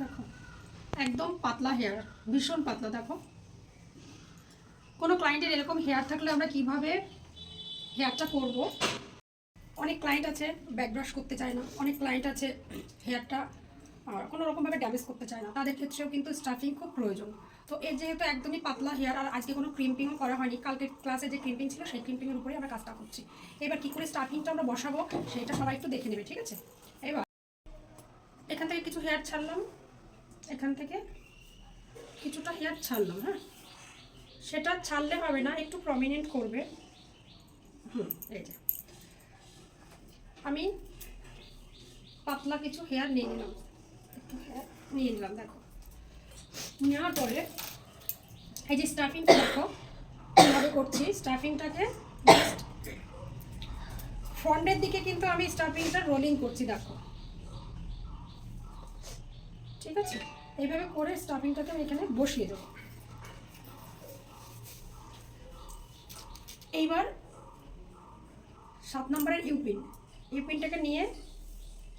দেখো একদম পাতলা হেয়ার, ভীষণ পাতলা। দেখো কোনো ক্লায়েন্টের এরকম হেয়ার থাকলে আমরা কিভাবে হেয়ারটা করব। অনেক ক্লায়েন্ট আছে ব্যাক ব্রাশ করতে চায় না, অনেক ক্লায়েন্ট আছে হেয়ারটা কোনো রকমভাবে ড্যামেজ করতে চায় না, তাদের ক্ষেত্রেও কিন্তু স্টাফিং খুব প্রয়োজন। তো এর যেহেতু একদমই পাতলা হেয়ার আর আজকে কোনো ক্রিম্পিংও করা হয়নি, কালকে ক্লাসে যে ক্রিম্পিং ছিল সেই ক্রিম্পিংয়ের উপরেই আমরা কাজটা করছি। এবার কী করে স্টাফিংটা আমরা বসাবো সেটা সবাই একটু দেখে নেবে, ঠিক আছে? এবার এখান থেকে কিছু হেয়ার ছাড়লাম, এখান থেকে কিছুটা হেয়ার ছাড়লাম। হ্যাঁ, সেটা ছাড়লে হবে না, একটু প্রমিনেন্ট করবে। এই যে আমি পাতলা কিছু হেয়ার নিয়ে নিলাম, একটু হেয়ার নিয়ে নিলাম। দেখো নেওয়ার পরে এই যে স্টাফিংটা দেখো কীভাবে করছি। স্টাফিংটাকে জাস্ট ফ্রন্টের দিকে কিন্তু আমি স্টাফিংটা রোলিং করছি, দেখো ঠিক আছে? এইভাবে করে স্টাফিংটাকে আমি এখানে বসিয়ে দেবো। এইবার 7 নম্বরের ইউপিনটাকে নিয়ে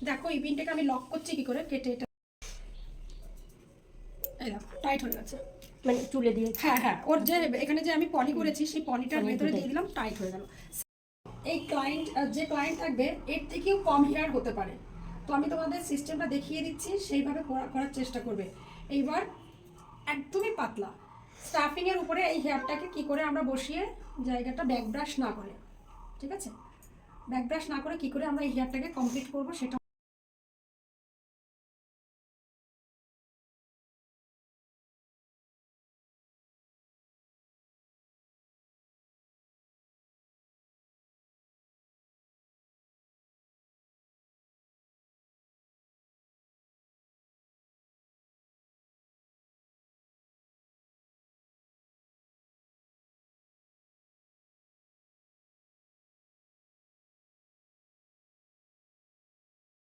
দেখো, ইউপিনটাকে আমি লক করছি কি করে, কেটে এটা এই দেখো টাইট হয়ে গেছে, মানে চুলে দিয়ে। হ্যাঁ হ্যাঁ, ওর যে এখানে যে আমি পলি করেছি সেই পলিটার ভেতরে দিয়ে দিলাম, টাইট হয়ে গেল। এই ক্লায়েন্ট যে ক্লায়েন্ট থাকবে এর থেকেও কম হেয়ার হতে পারে, তো আমি তোমাদের সিস্টেমটা দেখিয়ে দিচ্ছি, সেইভাবে করার চেষ্টা করবে। এইবার একদমই পাতলা স্টাফিংয়ের উপরে এই হেয়ারটাকে কি করে আমরা বসিয়ে, জায়গাটা ব্যাক ব্রাশ না করে, ঠিক আছে? ব্যাক ব্রাশ না করে কি করে আমরা এই হেয়ারটাকে কমপ্লিট করবো সেটা